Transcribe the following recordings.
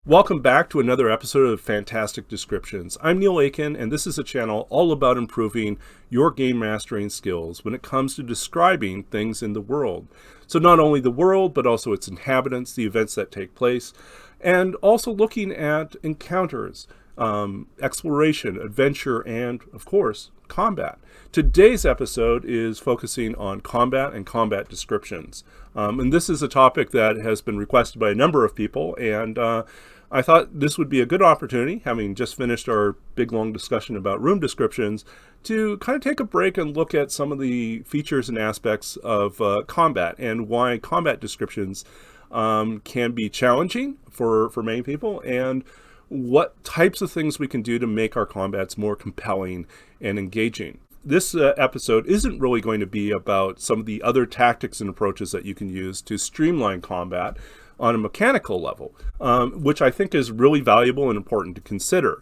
Welcome back to another episode of Fantastic Descriptions. I'm Neil Aiken, and this is a channel all about improving your game mastering skills when it comes to describing things in the world. So not only the world, but also its inhabitants, the events that take place, and also looking at encounters, exploration, adventure, and, of course, combat. Today's episode is focusing on combat and combat descriptions. And this is a topic that has been requested by a number of people, and I thought this would be a good opportunity, having just finished our big long discussion about room descriptions, to kind of take a break and look at some of the features and aspects of combat and why combat descriptions can be challenging for many people, and what types of things we can do to make our combats more compelling and engaging. This episode isn't really going to be about some of the other tactics and approaches that you can use to streamline combat on a mechanical level, which I think is really valuable and important to consider.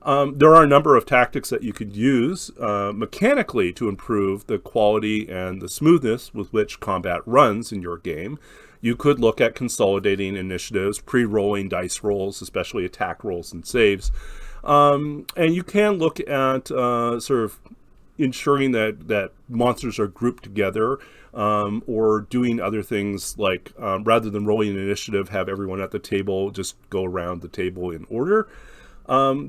There are a number of tactics that you could use mechanically to improve the quality and the smoothness with which combat runs in your game. You could look at consolidating initiatives, pre-rolling dice rolls, especially attack rolls and saves. And you can look at sort of ensuring that monsters are grouped together, or doing other things like rather than rolling an initiative, have everyone at the table just go around the table in order.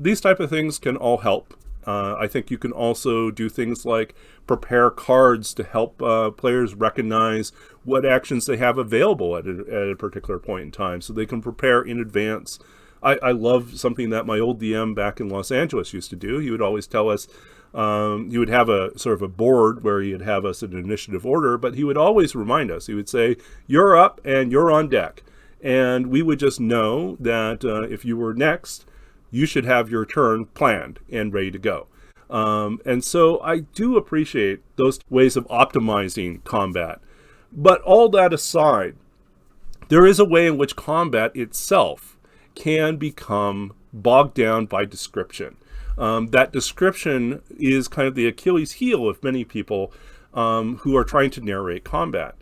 These type of things can all help. I think you can also do things like prepare cards to help players recognize what actions they have available at a particular point in time, so they can prepare in advance. I love something that my old DM back in Los Angeles used to do. He would always tell us, he would have a sort of a board where he'd have us in initiative order, but he would always remind us. He would say, "You're up and you're on deck." And we would just know that if you were next, you should have your turn planned and ready to go. And so I do appreciate those ways of optimizing combat. But all that aside, there is a way in which combat itself can become bogged down by description. That description is kind of the Achilles heel of many people who are trying to narrate combat.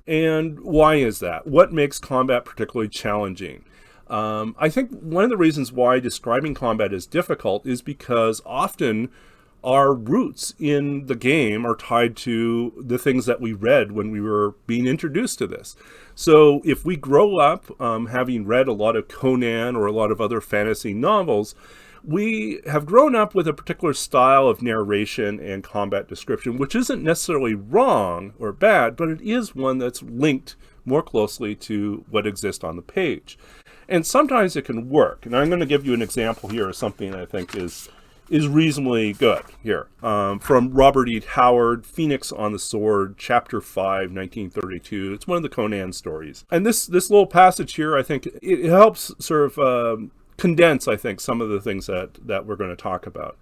And why is that? What makes combat particularly challenging? I think one of the reasons why describing combat is difficult is because often our roots in the game are tied to the things that we read when we were being introduced to this. So if we grow up having read a lot of Conan or a lot of other fantasy novels, we have grown up with a particular style of narration and combat description, which isn't necessarily wrong or bad, but it is one that's linked more closely to what exists on the page. And sometimes it can work. And I'm going to give you an example here of something I think is reasonably good here. From Robert E. Howard, Phoenix on the Sword, Chapter 5, 1932. It's one of the Conan stories. And this little passage here, I think, it helps sort of condense, I think, some of the things that we're going to talk about.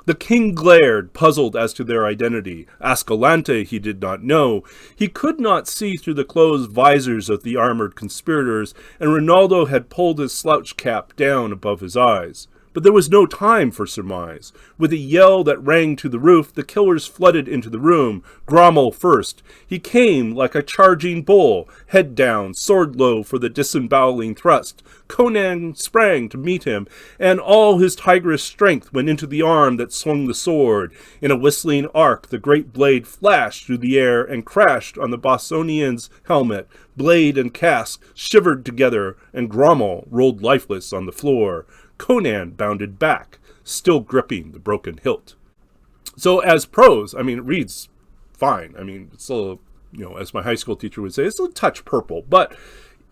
The king glared, puzzled as to their identity. Ascalante he did not know. He could not see through the closed visors of the armored conspirators, and Ronaldo had pulled his slouch cap down above his eyes. But there was no time for surmise. With a yell that rang to the roof, the killers flooded into the room. Grommel first. He came like a charging bull, head down, sword low for the disemboweling thrust. Conan sprang to meet him, and all his tigerish strength went into the arm that swung the sword. In a whistling arc, the great blade flashed through the air and crashed on the Bostonian's helmet. Blade and casque shivered together, and Grommel rolled lifeless on the floor. Conan bounded back, still gripping the broken hilt. So as prose, I mean, it reads fine. I mean, it's still, as my high school teacher would say, it's a touch purple, but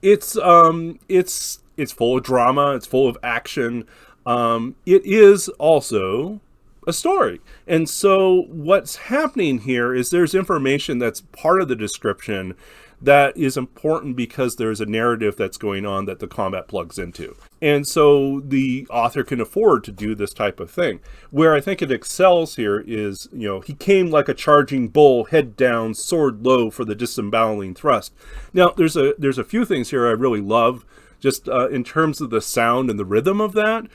it's full of drama. It's full of action. It is also a story. And so what's happening here is there's information that's part of the description that is important because there's a narrative that's going on that the combat plugs into. And so the author can afford to do this type of thing. Where I think it excels here is, he came like a charging bull, head down, sword low for the disemboweling thrust. Now, there's a few things here I really love, just in terms of the sound and the rhythm of that.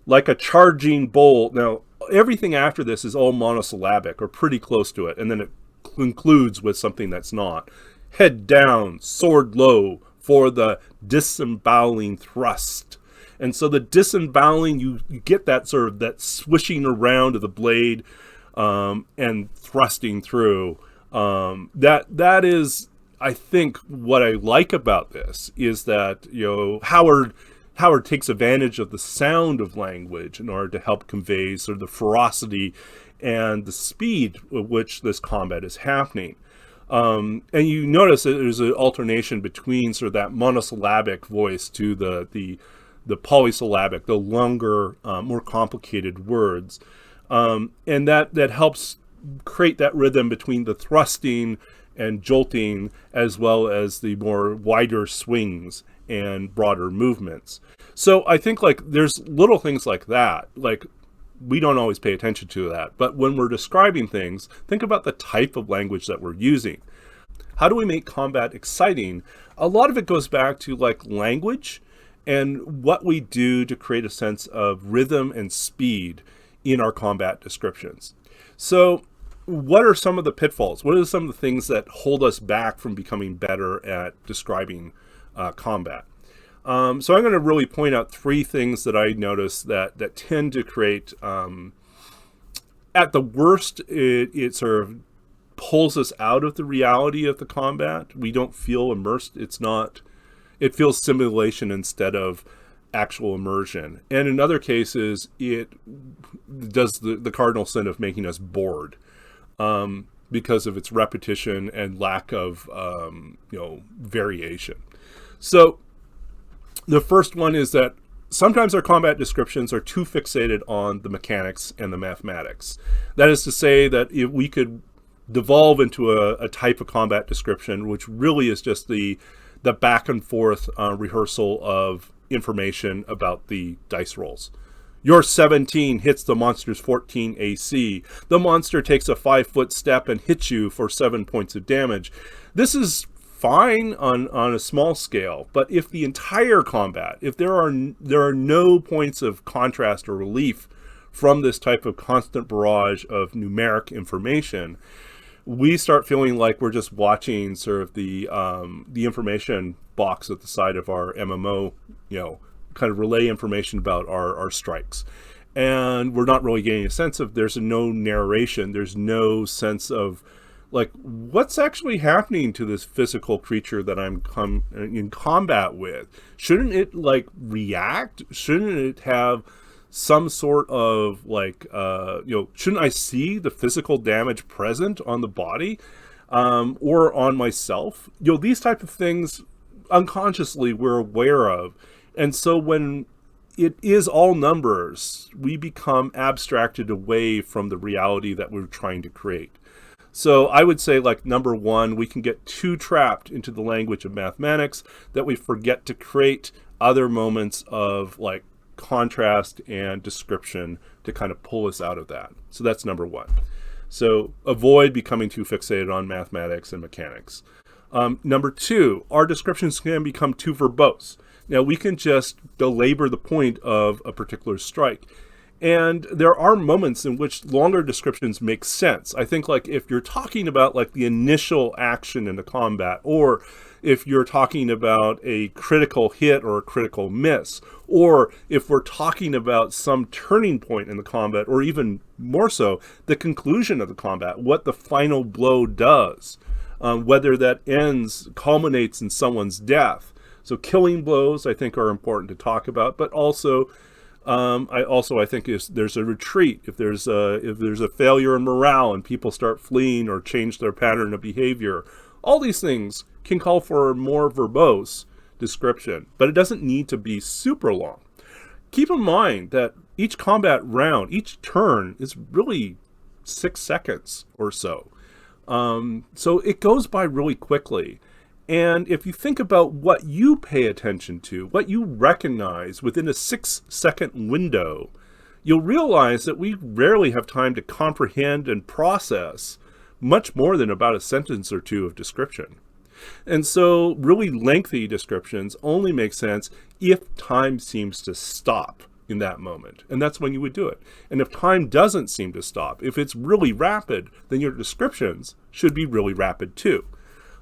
Like a charging bull. Now, everything after this is all monosyllabic or pretty close to it, and then it concludes with something that's not. Head down, sword low, for the disemboweling thrust. And so the disemboweling, you get that sort of that swishing around of the blade and thrusting through. That is, I think, what I like about this is that, Howard takes advantage of the sound of language in order to help convey sort of the ferocity and the speed with which this combat is happening. And you notice that there's an alternation between sort of that monosyllabic voice to the polysyllabic, the longer, more complicated words. And that helps create that rhythm between the thrusting and jolting, as well as the more wider swings and broader movements. So I think there's little things like that. We don't always pay attention to that. But when we're describing things, think about the type of language that we're using. How do we make combat exciting? A lot of it goes back to language and what we do to create a sense of rhythm and speed in our combat descriptions. So what are some of the pitfalls? What are some of the things that hold us back from becoming better at describing combat? So I'm going to really point out three things that I notice that tend to create, at the worst, it sort of pulls us out of the reality of the combat. We don't feel immersed. It feels simulation instead of actual immersion. And in other cases, it does the cardinal sin of making us bored because of its repetition and lack of, variation. So the first one is that sometimes our combat descriptions are too fixated on the mechanics and the mathematics. That is to say that if we could devolve into a type of combat description, which really is just the back and forth rehearsal of information about the dice rolls. Your 17 hits the monster's 14 AC. The monster takes a 5-foot step and hits you for 7 points of damage. This is fine on a small scale, but if the entire combat, if there are no points of contrast or relief from this type of constant barrage of numeric information, we start feeling like we're just watching sort of the information box at the side of our MMO, kind of relay information about our strikes. And we're not really getting a sense of, there's no narration, there's no sense of what's actually happening to this physical creature that I'm in combat with. Shouldn't it react? Shouldn't it have some sort of shouldn't I see the physical damage present on the body or on myself? These type of things unconsciously we're aware of. And so when it is all numbers, we become abstracted away from the reality that we're trying to create. So I would say number one, we can get too trapped into the language of mathematics that we forget to create other moments of contrast and description to kind of pull us out of that. So that's number one. So avoid becoming too fixated on mathematics and mechanics. Number two, our descriptions can become too verbose. Now we can just belabor the point of a particular strike. And there are moments in which longer descriptions make sense. I think if you're talking about the initial action in the combat, or if you're talking about a critical hit or a critical miss, or if we're talking about some turning point in the combat, or even more so, the conclusion of the combat, what the final blow does, whether that culminates in someone's death. So killing blows, I think, are important to talk about, but also I think there's a retreat, if there's a failure in morale and people start fleeing or change their pattern of behavior, all these things can call for a more verbose description, but it doesn't need to be super long. Keep in mind that each combat round, each turn is really 6 seconds or so. So it goes by really quickly. And if you think about what you pay attention to, what you recognize within a 6-second window, you'll realize that we rarely have time to comprehend and process much more than about a sentence or two of description. And so really lengthy descriptions only make sense if time seems to stop in that moment. And that's when you would do it. And if time doesn't seem to stop, if it's really rapid, then your descriptions should be really rapid too.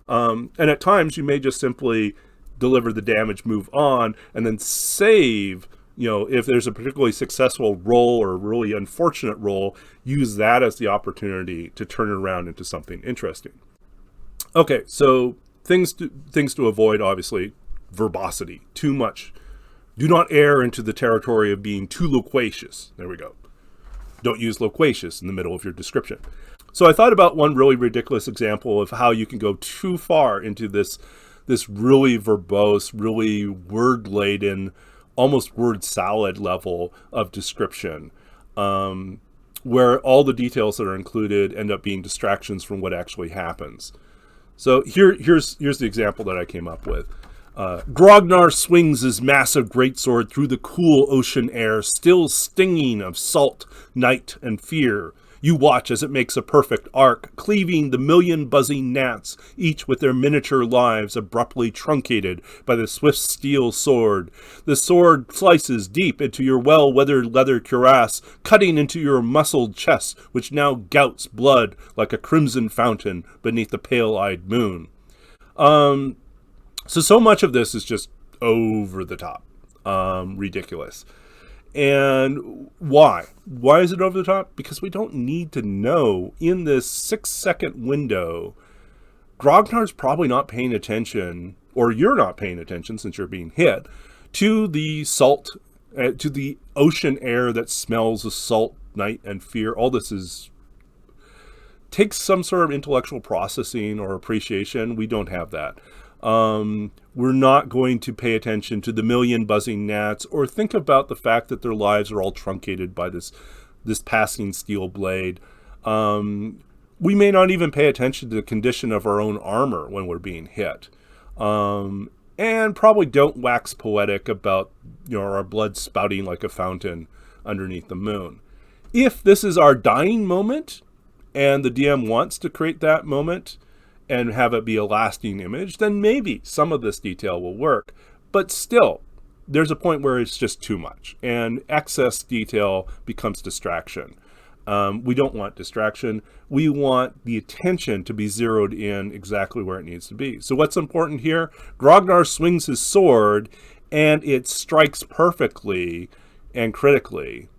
And at times you may just simply deliver the damage, move on, and then save. If there's a particularly successful roll or a really unfortunate roll, use that as the opportunity to turn it around into something interesting. Okay, so things to avoid, obviously, verbosity, too much. Do not err into the territory of being too loquacious. There we go. Don't use loquacious in the middle of your description. So I thought about one really ridiculous example of how you can go too far into this really verbose, really word-laden, almost word salad level of description, where all the details that are included end up being distractions from what actually happens. So here's the example that I came up with. Grognar swings his massive greatsword through the cool ocean air, still stinging of salt, night, and fear. You watch as it makes a perfect arc, cleaving the million buzzing gnats, each with their miniature lives abruptly truncated by the swift steel sword. The sword slices deep into your well-weathered leather cuirass, cutting into your muscled chest, which now gouts blood like a crimson fountain beneath the pale-eyed moon. So much of this is just over the top, ridiculous. And why? Why is it over the top? Because we don't need to know in this 6-second window. Grognar's probably not paying attention, or you're not paying attention since you're being hit, to the salt, to the ocean air that smells of salt, night, and fear. All this takes some sort of intellectual processing or appreciation. We don't have that. We're not going to pay attention to the million buzzing gnats or think about the fact that their lives are all truncated by this passing steel blade. We may not even pay attention to the condition of our own armor when we're being hit. And probably don't wax poetic about, our blood spouting like a fountain underneath the moon. If this is our dying moment and the DM wants to create that moment and have it be a lasting image, then maybe some of this detail will work. But still, there's a point where it's just too much, and excess detail becomes distraction. We don't want distraction. We want the attention to be zeroed in exactly where it needs to be. So what's important here? Grognar swings his sword, and it strikes perfectly and critically.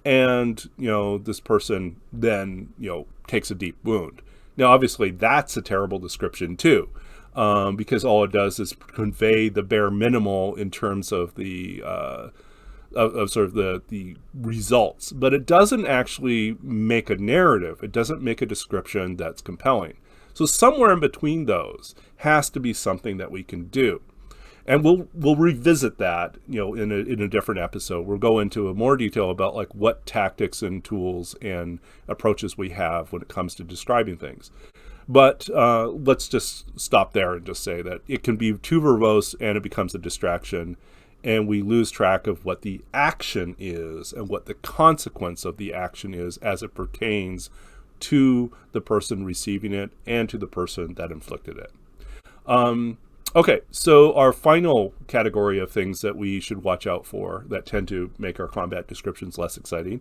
And, this person then, takes a deep wound. Now, obviously, that's a terrible description, too, because all it does is convey the bare minimal in terms of the the results. But it doesn't actually make a narrative. It doesn't make a description that's compelling. So somewhere in between those has to be something that we can do. And we'll revisit that, in a different episode. We'll go into more detail about what tactics and tools and approaches we have when it comes to describing things. But let's just stop there and just say that it can be too verbose and it becomes a distraction, and we lose track of what the action is and what the consequence of the action is as it pertains to the person receiving it and to the person that inflicted it. Okay, so our final category of things that we should watch out for that tend to make our combat descriptions less exciting.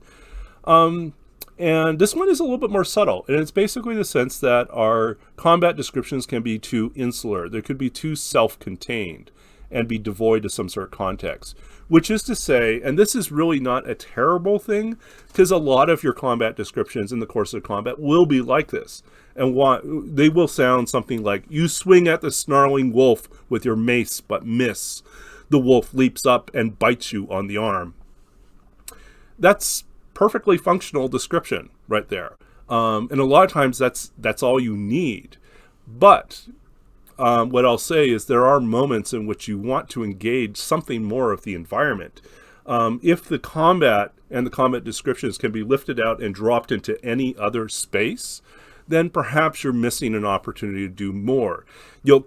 And this one is a little bit more subtle, and it's basically the sense that our combat descriptions can be too insular. They could be too self-contained and be devoid of some sort of context, which is to say, and this is really not a terrible thing, because a lot of your combat descriptions in the course of combat will be like this. And they will sound something like, you swing at the snarling wolf with your mace, but miss. The wolf leaps up and bites you on the arm. That's perfectly functional description right there. And a lot of times that's all you need. But what I'll say is there are moments in which you want to engage something more of the environment. If the combat and the combat descriptions can be lifted out and dropped into any other space, then perhaps you're missing an opportunity to do more.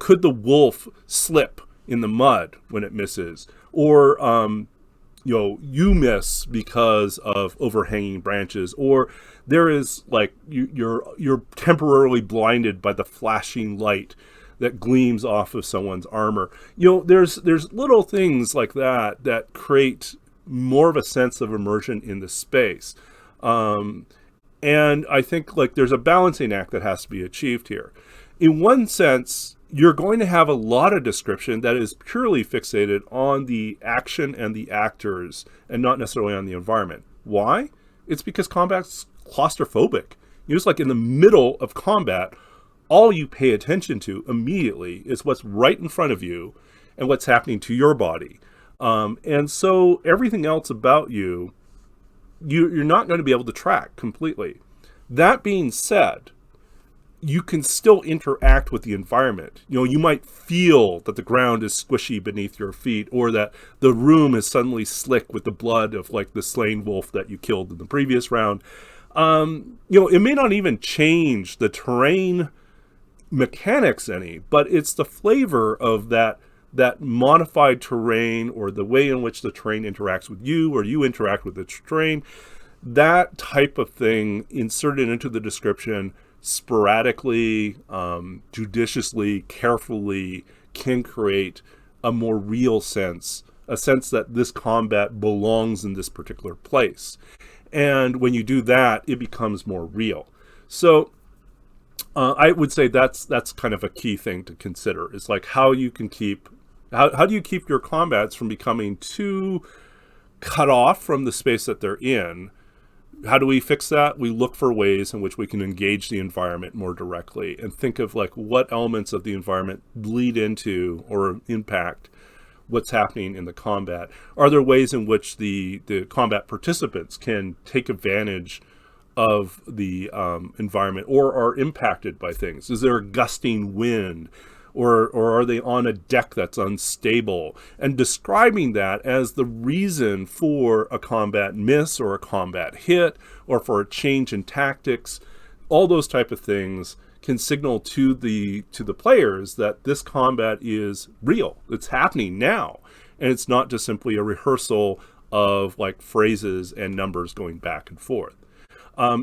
Could the wolf slip in the mud when it misses? Or, you miss because of overhanging branches, or there is you're temporarily blinded by the flashing light that gleams off of someone's armor. There's little things like that create more of a sense of immersion in the space. And I think there's a balancing act that has to be achieved here. in one sense, you're going to have a lot of description that is purely fixated on the action and the actors and not necessarily on the environment. Why? It's because combat's claustrophobic. You're just like in the middle of combat, all you pay attention to immediately is what's right in front of you and what's happening to your body. And so everything else about you're not going to be able to track completely. That being said, you can still interact with the environment. You might feel that the ground is squishy beneath your feet, or that the room is suddenly slick with the blood of like the slain wolf that you killed in the previous round. It may not even change the terrain mechanics any, but it's the flavor of that modified terrain, or the way in which the terrain interacts with you, or you interact with the terrain. That type of thing inserted into the description sporadically, judiciously, carefully, can create a more real sense, a sense that this combat belongs in this particular place. And when you do that, it becomes more real. So I would say that's kind of a key thing to consider. It's like how do you keep your combats from becoming too cut off from the space that they're in. How do we fix that? We look for ways in which we can engage the environment more directly and think of like what elements of the environment lead into or impact what's happening in the combat. Are there ways in which the combat participants can take advantage of the environment or are impacted by things? Is there a gusting wind? Or are they on a deck that's unstable? And describing that as the reason for a combat miss or a combat hit or for a change in tactics, all those type of things can signal to the players that this combat is real. It's happening now. And it's not just simply a rehearsal of like phrases and numbers going back and forth.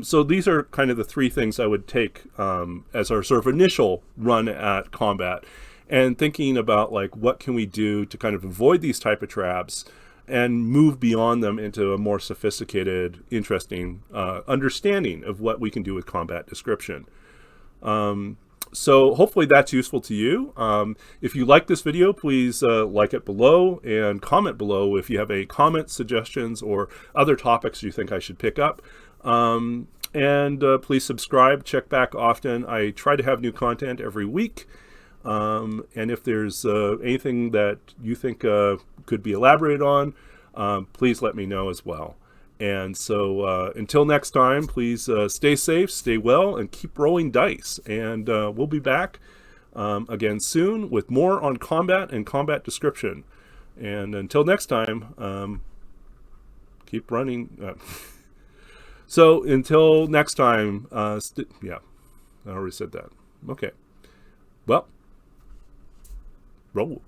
So these are kind of the three things I would take as our sort of initial run at combat, and thinking about like what can we do to kind of avoid these type of traps and move beyond them into a more sophisticated, interesting understanding of what we can do with combat description. So hopefully that's useful to you. If you like this video, please like it below and comment below if you have any comments, suggestions, or other topics you think I should pick up. And please subscribe, check back often. I try to have new content every week. And if there's anything that you think could be elaborated on, please let me know as well. And so until next time, please stay safe, stay well, and keep rolling dice. And we'll be back again soon with more on combat and combat description. And until next time, keep running. So until next time, yeah, I already said that. Okay. Well, roll.